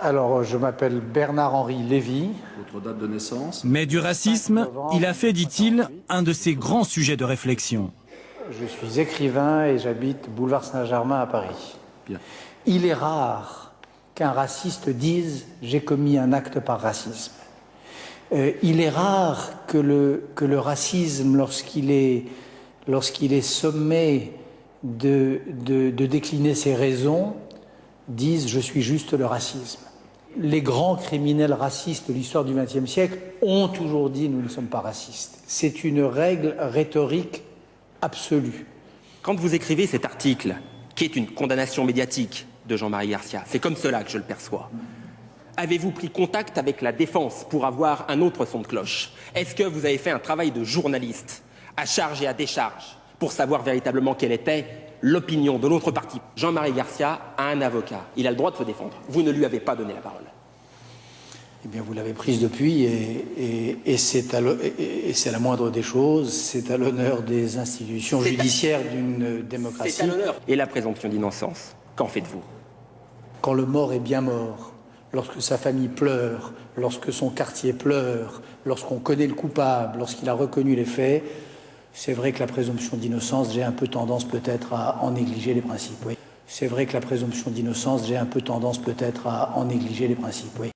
Alors, je m'appelle Bernard-Henri Lévy. Votre date de naissance? Mais du racisme, il a fait, dit-il, un de ses grands sujets de réflexion. Je suis écrivain et j'habite boulevard Saint-Germain à Paris. Bien. Il est rare qu'un raciste dise « j'ai commis un acte par racisme ». Il est rare que le racisme, lorsqu'il est sommé de décliner ses raisons, dise « je suis juste le racisme ». Les grands criminels racistes de l'histoire du XXe siècle ont toujours dit « nous ne sommes pas racistes ». C'est une règle rhétorique absolue. Quand vous écrivez cet article, qui est une condamnation médiatique de Jean-Marie Garcia, c'est comme cela que je le perçois. Avez-vous pris contact avec la défense pour avoir un autre son de cloche? Est-ce que vous avez fait un travail de journaliste, à charge et à décharge, pour savoir véritablement quelle était l'opinion de l'autre partie? Jean-Marie Garcia a un avocat, il a le droit de se défendre. Vous ne lui avez pas donné la parole. Eh bien, vous l'avez prise depuis et c'est la moindre des choses, c'est à l'honneur des institutions judiciaires d'une démocratie. C'est à l'honneur. Et la présomption d'innocence, qu'en faites-vous? Quand le mort est bien mort, lorsque sa famille pleure, lorsque son quartier pleure, lorsqu'on connaît le coupable, lorsqu'il a reconnu les faits, c'est vrai que la présomption d'innocence, j'ai un peu tendance peut-être à en négliger les principes, oui. C'est vrai que la présomption d'innocence, j'ai un peu tendance peut-être à en négliger les principes, oui.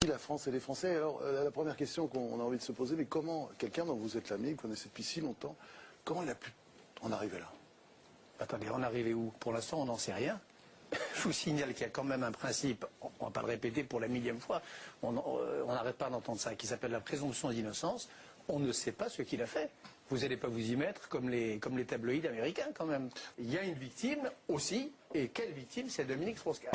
La France et les Français. Alors, la première question qu'on a envie de se poser, mais comment quelqu'un dont vous êtes l'ami, vous connaissez depuis si longtemps, comment il a pu en arriver là? Attendez, en arriver où? Pour l'instant, on n'en sait rien. Je vous signale qu'il y a quand même un principe, on ne va pas le répéter pour la millième fois, on n'arrête pas d'entendre ça, qui s'appelle la présomption d'innocence. On ne sait pas ce qu'il a fait. Vous n'allez pas vous y mettre comme les tabloïds américains quand même. Il y a une victime aussi, et quelle victime? C'est Dominique Strauss-Kahn.